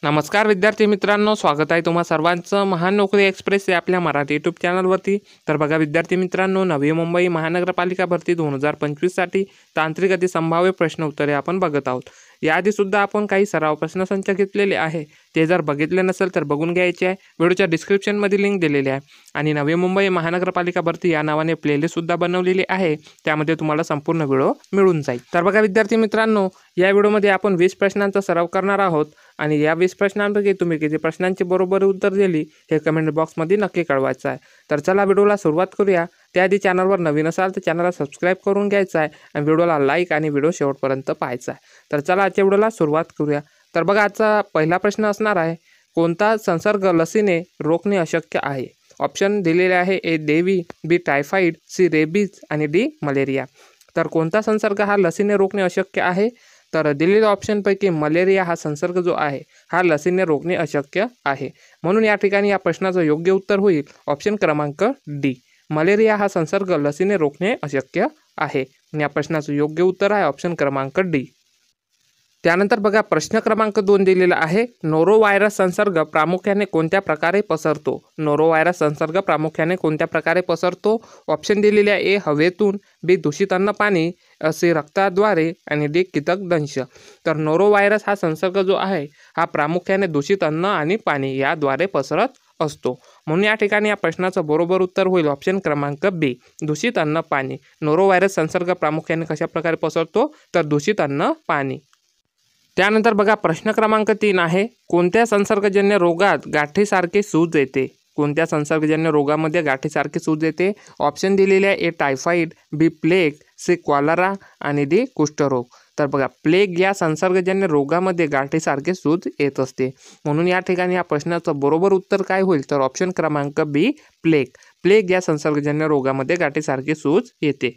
नमस्कार विद्यार्थी मित्रांनो, स्वागत आहे तुम्हा सर्वांचं महान नोकरी एक्सप्रेस या आपल्या मराठी यूट्यूब चॅनलवरती। तर बघा विद्यार्थी मित्रांनो, नवी मुंबई महानगरपालिका भरती 2025 साठी तांत्रिक अति संभाव्य प्रश्न उत्तरे आपण बघत आहोत। याआधी सुद्धा आपण काही सराव प्रश्नसंच घेतलेले आहे, ते जर बघितले नसेल तर बघून घ्यायचे आहे। व्हिडिओच्या डिस्क्रिप्शनमध्ये लिंक दिलेली आहे आणि नवी मुंबई महानगरपालिका भरती या नावाने प्लेलिस्ट सुद्धा बनवलेली आहे, त्यामध्ये तुम्हाला संपूर्ण व्हिडिओ मिळून जाईल। तर बघा विद्यार्थी मित्रांनो, या व्हिडिओमध्ये आपण 20 प्रश्नांचा सराव करणार आहोत आणि या 20 प्रश्नांपैकी तुम्ही किती प्रश्नांची बरोबर उत्तर दिली हे कमेंट बॉक्समध्ये नक्की कळवायचं आहे। तर चला व्हिडिओला सुरुवात करूया। त्याआधी चॅनलवर नवीन असाल तर चॅनलला सबस्क्राइब करून घ्यायचं आहे आणि व्हिडिओला लाईक आणि व्हिडिओ शेवटपर्यंत पाहायचा आहे। तर चला आजच्या व्हिडिओला सुरुवात करूया। तर बघा आजचा पहिला प्रश्न असणार आहे, कोणता संसर्ग लसीने रोखणे अशक्य आहे? ऑप्शन दिलेले आहे, ए देवी, बी टायफॉइड, सी रेबीज आणि डी मलेरिया। तर कोणता संसर्ग हा लसीने रोखणे अशक्य आहे? तर दिलेल्या ऑप्शनपैकी मलेरिया हा संसर्ग जो आहे हा लसीने रोखणे अशक्य आहे, म्हणून या ठिकाणी या प्रश्नाचं योग्य उत्तर होईल ऑप्शन क्रमांक डी। मलेरिया हा संसर्ग लसीने रोखणे अशक्य आहे। या प्रश्नाचं योग्य उत्तर आहे ऑप्शन क्रमांक डी। त्यानंतर बघा प्रश्न क्रमांक 2 दिलेला आहे, नोरोव्हायरस संसर्ग प्रामुख्याने कोणत्या प्रकारे पसरतो? नोरोव्हायरस संसर्ग प्रामुख्याने कोणत्या प्रकारे पसरतो? ऑप्शन दिलेले आहे, ए हवेतून, बी दूषित अन्न पाणी, सी रक्ताद्वारे आणि डी कीटकदंश। तर नोरोव्हायरस हा संसर्ग जो आहे हा प्रामुख्याने दूषित अन्न आणि पाणी याद्वारे पसरत असतो, म्हणून या ठिकाणी या प्रश्नाचं बरोबर उत्तर होईल ऑप्शन क्रमांक बी, दूषित अन्न पाणी। नोरोव्हायरस संसर्ग प्रामुख्याने कशा प्रकारे पसरतो? तर दूषित अन्न पाणी। त्यानंतर बघा प्रश्न क्रमांक 3 आहे, कोणत्या संसर्गजन्य रोगात गाठीसारखी सूज येते? कोणत्या संसर्गजन्य रोगामध्ये गाठीसारखी सूज येते? ऑप्शन दिलेले आहे, ए टायफॉइड, बी प्लेग, सी कॉलरा आणि डी कुष्ठरोग। तर बघा प्लेग या संसर्गजन्य रोगामध्ये गाठीसारखी सूज येत असते, म्हणून या ठिकाणी या प्रश्नाचं बरोबर उत्तर काय होईल? तर ऑप्शन क्रमांक बी प्लेग। प्लेग या संसर्गजन्य रोगामध्ये गाठीसारखी सूज येते।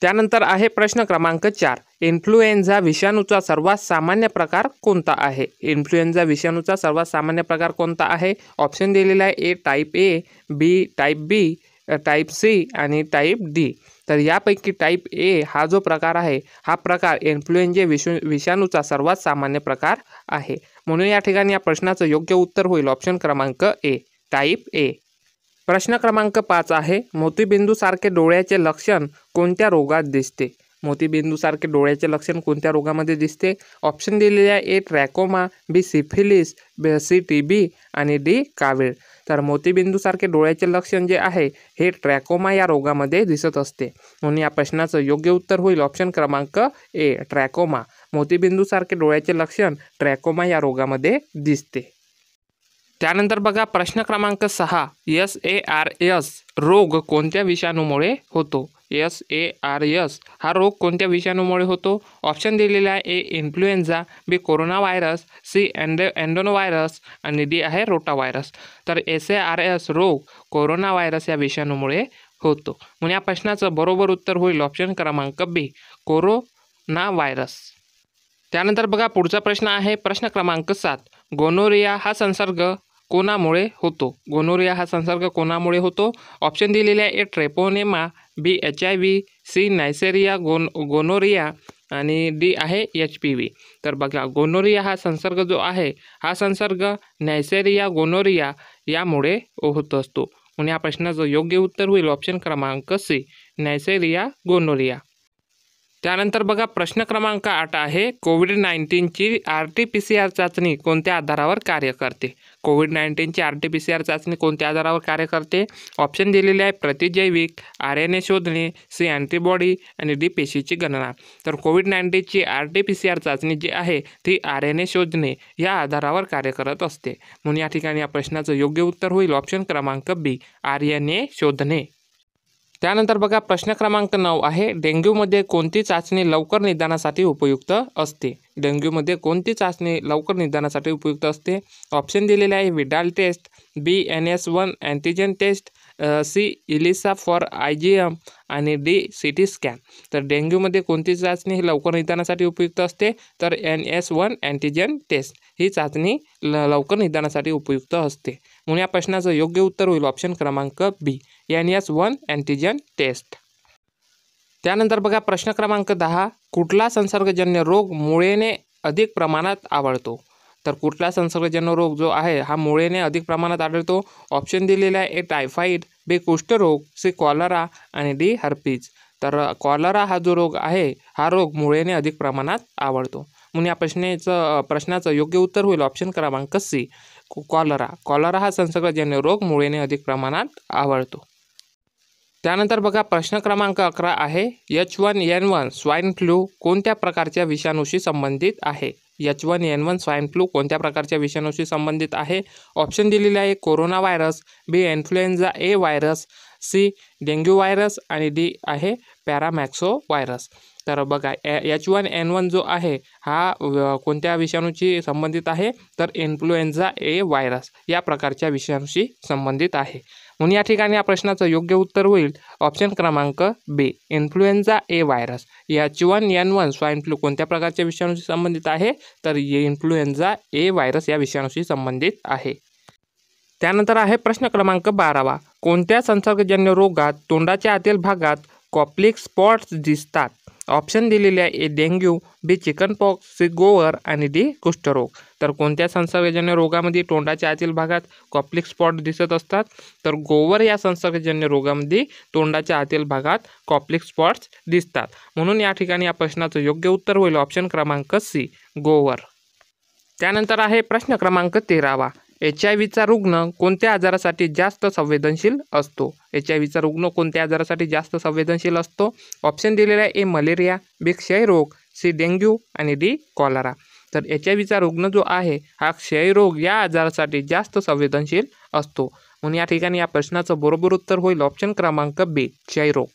त्यानंतर आहे प्रश्न क्रमांक 4, इन्फ्लुएन्झा विषाणूचा सर्वात सामान्य प्रकार कोणता आहे? इन्फ्लुएन्झा विषाणूचा सर्वात सामान्य प्रकार कोणता आहे? ऑप्शन दिलेला आहे, A type A, B type B, type C आणि टाईप डी। तर यापैकी टाईप ए हा जो प्रकार आहे हा प्रकार इन्फ्लुएन्झा विषाणूचा सर्वात सामान्य प्रकार आहे, म्हणून या ठिकाणी या प्रश्नाचं योग्य उत्तर होईल ऑप्शन क्रमांक ए, टाईप ए। प्रश्न क्रमांक 5 आहे, मोतीबिंदूसारखे डोळ्याचे लक्षण कोणत्या रोगात दिसते? मोतीबिंदूसारखे डोळ्याचे लक्षण कोणत्या रोगामध्ये दिसते? ऑप्शन दिलेले आहे, ए ट्रॅकोमा, बी सिफिलिस, सी टीबी आणि डी कावीळ। तर मोतीबिंदूसारखे डोळ्याचे लक्षण जे आहे हे ट्रॅकोमा या रोगामध्ये दिसत असते, म्हणून या प्रश्नाचं योग्य उत्तर होईल ऑप्शन क्रमांक ए, ट्रॅकोमा। मोतीबिंदूसारखे डोळ्याचे लक्षण ट्रॅकोमा या रोगामध्ये दिसते। त्यानंतर बघा प्रश्न क्रमांक 6, SARS रोग कोणत्या विषाणूमुळे होतो? SARS हा रोग कोणत्या विषाणूमुळे होतो? ऑप्शन दिलेला आहे, ए इन्फ्लुएन्झा, बी कोरोना व्हायरस, सी एंडोनोव्हायरस आणि डी आहे रोटाव्हायरस। तर SARS रोग कोरोना व्हायरस या विषाणूमुळे होतो, म्हणून या प्रश्नाचं बरोबर उत्तर होईल ऑप्शन क्रमांक बी, कोरोना व्हायरस। त्यानंतर बघा पुढचा प्रश्न आहे प्रश्न क्रमांक 7, गोनोरिया हा संसर्ग कोणामुळे होतो? गोनोरिया हा संसर्ग कोणामुळे होतो? ऑप्शन दिलेले आहे, ए ट्रेपोनेमा, बी HIV, सी नायसेरिया गोनोरिया आणि डी आहे HPV। तर बघा गोनोरिया हा संसर्ग जो आहे हा संसर्ग नायसेरिया गोनोरिया यामुळे होत असतो, म्हणून या प्रश्नाचं योग्य उत्तर होईल ऑप्शन क्रमांक सी, नायसेरिया गोनोरिया। त्यानंतर बघा प्रश्न क्रमांक 8 आहे, कोविड-19ची RT-PCR चाचणी कोणत्या आधारावर कार्य करते? कोविड-19ची RT-PCR चाचणी कोणत्या आधारावर कार्य करते? ऑप्शन दिलेले आहे, प्रतिजैविक, RNA शोधणे, सी अँटीबॉडी आणि डी पेशीची गणना। तर कोविड-19ची RT-PCR चाचणी जी आहे ती RNA शोधणे या आधारावर कार्य करत असते, म्हणून या ठिकाणी या प्रश्नाचं योग्य उत्तर होईल ऑप्शन क्रमांक बी, RNA शोधणे। त्यानंतर बघा प्रश्न क्रमांक 9 आहे, डेंग्यूमध्ये कोणती चाचणी लवकर निदानासाठी उपयुक्त असते? डेंग्यूमध्ये कोणती चाचणी लवकर निदानासाठी उपयुक्त असते? ऑप्शन दिलेले आहे, Widal test, B NS1 antigen test, C ELISA for IgM आणि डी CT स्कॅन। तर डेंग्यूमध्ये कोणती चाचणी ही लवकर निदानासाठी उपयुक्त असते? तर NS1 अँटीजन टेस्ट ही चाचणी लवकर निदानासाठी उपयुक्त असते, म्हणून या प्रश्नाचं योग्य उत्तर होईल ऑप्शन क्रमांक बी, NS1 अँटीजन टेस्ट। त्यानंतर बघा प्रश्न क्रमांक 10, कुठला संसर्गजन्य रोग मुळेने अधिक प्रमाणात आढळतो? तर कुठला संसर्गजन्य रोग जो आहे हा मुळेने अधिक प्रमाणात आढळतो? ऑप्शन दिलेले आहे: ए टायफॉइड, बी कुष्ठरोग, सी कॉलरा आणि डी हर्पीज. तर कॉलरा हा जो रोग आहे हा रोग मुळेने अधिक प्रमाणात आवडतो. म्हणून या प्रश्नाचं योग्य उत्तर होईल ऑप्शन क्रमांक सी, कॉलरा. कॉलरा हा संसर्गजन्य रोग मुळेने अधिक प्रमाणात आवडतो. त्यानंतर बघा प्रश्न क्रमांक 11 आहे: H1N1 स्वाईन फ्लू कोणत्या प्रकारच्या विषाणूशी संबंधित आहे? H1N1 स्वाईन फ्लू कोणत्या प्रकारच्या विषाणूशी संबंधित आहे? ऑप्शन दिलेले आहे: कोरोना व्हायरस, बी इन्फ्लुएन्झा ए व्हायरस, सी डेंग्यू व्हायरस आणि डी आहे पॅरामॅक्सो व्हायरस. तर बघा H1N1 जो आहे हा कोणत्या विषाणूशी संबंधित आहे? तर इन्फ्लुएन्झा ए व्हायरस या प्रकारच्या विषाणूशी संबंधित आहे. म्हणून या ठिकाणी या प्रश्नाचं योग्य उत्तर होईल ऑप्शन क्रमांक बी, इन्फ्लुएन्झा ए व्हायरस. H1N1 स्वाईन फ्लू कोणत्या प्रकारच्या विषाणूशी संबंधित आहे? तर इन्फ्लुएन्झा ए व्हायरस या विषाणूशी संबंधित आहे. त्यानंतर आहे प्रश्न क्रमांक 12. कोणत्या संसर्गजन्य रोगात तोंडाच्या आतील भागात कॉप्लिक स्पॉट्स दिसतात? ऑप्शन दिलेले आहे: ए डेंग्यू, बी चिकनपॉक्स, सी गोवर आणि डी कुष्ठरोग. तर कोणत्या संसर्गजन्य रोगामध्ये तोंडाच्या आतील भागात कॉप्लिक स्पॉट दिसत असतात? तर गोवर या संसर्गजन्य रोगामध्ये तोंडाच्या आतील भागात कॉप्लिक स्पॉट्स दिसतात. म्हणून या ठिकाणी या प्रश्नाचं योग्य उत्तर होईल ऑप्शन क्रमांक सी, गोवर. त्यानंतर आहे प्रश्न क्रमांक 13. HIV रुग्ण कोणत्या आजारासाठी जास्त संवेदनशील असतो? HIV रुग्ण कोणत्या आजारासाठी जास्त संवेदनशील असतो? ऑप्शन दिलेला आहे: ए मलेरिया, बी क्षयरोग, सी डेंग्यू आणि डी कॉलरा. तर HIV रुग्ण जो आहे हा क्षयरोग या आजारासाठी जास्त संवेदनशील असतो. म्हणून या ठिकाणी या प्रश्नाचं बरोबर उत्तर होईल ऑप्शन क्रमांक बी, क्षयरोग.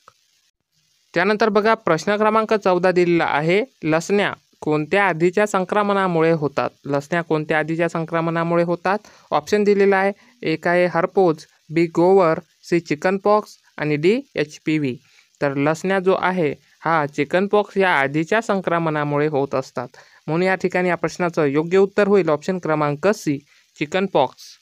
त्यानंतर बघा प्रश्न क्रमांक 14 दिलेला आहे: लसण्या कोणत्या आधीच्या संक्रमणामुळे होतात? लसण्या कोणत्या आधीच्या संक्रमणामुळे होतात? ऑप्शन दिलेला आहे: एक आहे हर्पोज, बी गोवर, सी चिकनपॉक्स आणि डी HPV. तर लसण्या जो आहे हा चिकनपॉक्स या आधीच्या संक्रमणामुळे होत असतात. म्हणून या ठिकाणी या प्रश्नाचं योग्य उत्तर होईल ऑप्शन क्रमांक सी, चिकनपॉक्स.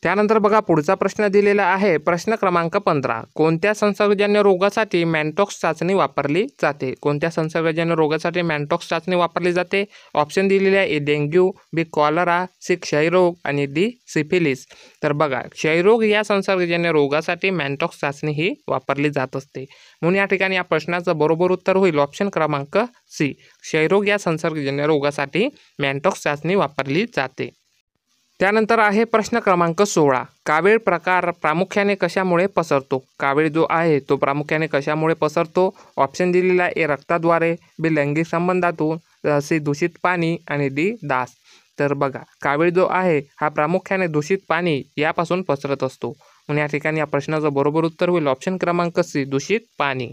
त्यानंतर बघा पुढचा प्रश्न दिलेला आहे प्रश्न क्रमांक 15. कोणत्या संसर्गजन्य रोगासाठी मॅन्टॉक्स चाचणी वापरली जाते? कोणत्या संसर्गजन्य रोगासाठी मॅन्टॉक्स चाचणी वापरली जाते? ऑप्शन दिलेले आहे: ए डेंग्यू, बी कॉलरा, सी क्षयरोग आणि डी सिफिलिस. तर बघा क्षयरोग या संसर्गजन्य रोगासाठी मॅन्टॉक्स चाचणी ही वापरली जात असते. म्हणून या ठिकाणी या प्रश्नाचं बरोबर उत्तर होईल ऑप्शन क्रमांक सी, क्षयरोग या संसर्गजन्य रोगासाठी मॅन्टॉक्स चाचणी वापरली जाते. त्यानंतर आहे प्रश्न क्रमांक 16. कावीळ प्रकार प्रामुख्याने कशामुळे पसरतो? कावीळ जो आहे तो प्रामुख्याने कशामुळे पसरतो? ऑप्शन दिलेला आहे: ए रक्ताद्वारे, बी लैंगिक संबंधातून, सी दूषित पाणी आणि डी डास. तर बघा कावीळ जो आहे हा प्रामुख्याने दूषित पाणी यापासून पसरत असतो. म्हणून या ठिकाणी या प्रश्नाचं बरोबर उत्तर होईल ऑप्शन क्रमांक सी, दूषित पाणी.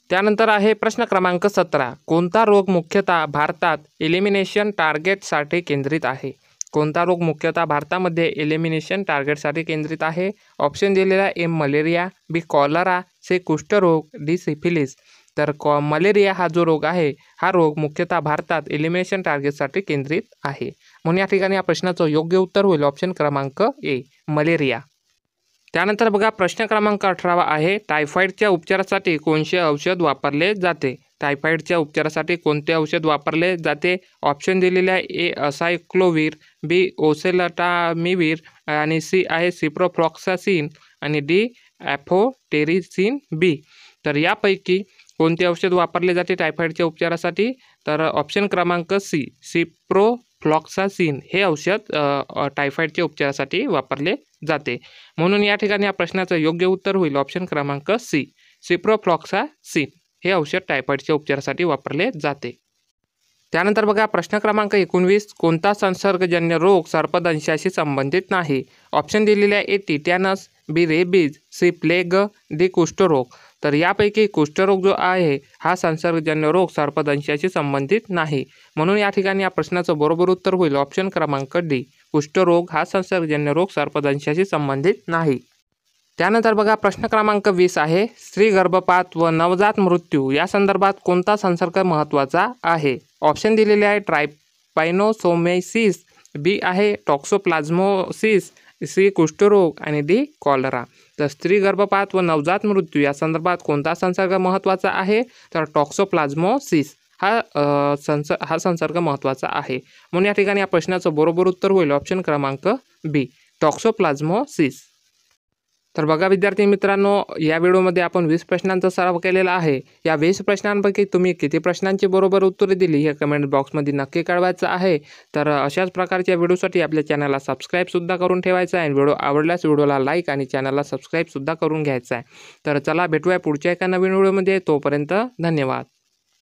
त्यानंतर आहे प्रश्न क्रमांक 17. कोणता रोग मुख्यतः भारतात एलिमिनेशन टार्गेटसाठी केंद्रित आहे? कोणता रोग मुख्यतः भारतामध्ये एलिमिनेशन टार्गेटसाठी केंद्रित आहे? ऑप्शन दिलेला आहे: ए मलेरिया, बी कॉलरा, सी कुष्ठरोग, डी सिफिलिस. तर मलेरिया हा जो रोग आहे हा रोग मुख्यतः भारतात एलिमिनेशन टार्गेटसाठी केंद्रित आहे. म्हणून या ठिकाणी या प्रश्नाचं योग्य उत्तर होईल ऑप्शन क्रमांक ए, मलेरिया. त्यानंतर बघा प्रश्न क्रमांक 18 आहे: टायफॉईडच्या उपचारासाठी कोणते औषध वापरले जाते? टायफॉईडच्या उपचारासाठी कोणते औषध वापरले जाते? ऑप्शन दिलेले आहे: ए असायक्लोव्हिर, बी ओसेल्टामिव्हिर आणि सी आहे सिप्रोफ्लॉक्सासिन आणि डी एफोटेरिसिन बी. तर यापैकी कोणते औषध वापरले जाते टायफॉईडच्या उपचारासाठी? तर ऑप्शन क्रमांक सी, सिप्रोफ्लॉक्सासिन हे औषध टायफॉईडच्या उपचारासाठी वापरले जाते. म्हणून या ठिकाणी या प्रश्नाचं योग्य उत्तर होईल ऑप्शन क्रमांक सी, सिप्रोफ्लॉक्सासिन हे औषध टायफॉईडच्या उपचारासाठी वापरले जाते. त्यानंतर बघा प्रश्न क्रमांक 19. कोणता संसर्गजन्य रोग सर्पदंशाशी संबंधित नाही? ऑप्शन दिलेले आहे: ए टिटॅनस, बी रेबीज, सी प्लेग, डी कुष्ठरोग. तर यापैकी कुष्ठरोग जो आहे हा संसर्गजन्य रोग सर्पदंशाशी संबंधित नाही. म्हणून या ठिकाणी या प्रश्नाचं बरोबर उत्तर होईल ऑप्शन क्रमांक डी, कुष्ठरोग हा संसर्गजन्य रोग सर्पदंशाशी संबंधित नाही. त्यानंतर बघा प्रश्न क्रमांक 20 आहे: स्त्री गर्भपात व नवजात मृत्यू या संदर्भात कोणता संसर्ग महत्त्वाचा आहे? ऑप्शन दिलेले आहे: ट्रायपॅनोसोमायसिस, बी आहे टॉक्सोप्लाझमोसिस, सी कुष्ठरोग आणि डी कॉलरा. तर स्त्री गर्भपात व नवजात मृत्यू या संदर्भात कोणता संसर्ग महत्त्वाचा आहे? तर टॉक्सोप्लाझमोसिस हा संसर्ग महत्त्वाचा आहे. म्हणून या ठिकाणी या प्रश्नाचं बरोबर उत्तर होईल ऑप्शन क्रमांक बी, टॉक्सोप्लाझ्मोसिस. तर बघा विद्यार्थी मित्रांनो, या व्हिडिओमध्ये आपण 20 प्रश्नांचा सराव केलेला आहे. या 20 प्रश्नांपैकी तुम्ही किती प्रश्नांची बरोबर उत्तरे दिली हे कमेंट बॉक्समध्ये नक्की कळवायचं आहे. तर अशाच प्रकारच्या व्हिडिओसाठी आपल्या चॅनलला सबस्क्राईबसुद्धा करून ठेवायचं आहे. व्हिडिओ आवडल्यास व्हिडिओला लाईक आणि चॅनलला सबस्क्राईबसुद्धा करून घ्यायचं आहे. तर चला भेटूया पुढच्या एका नवीन व्हिडिओमध्ये. तोपर्यंत धन्यवाद.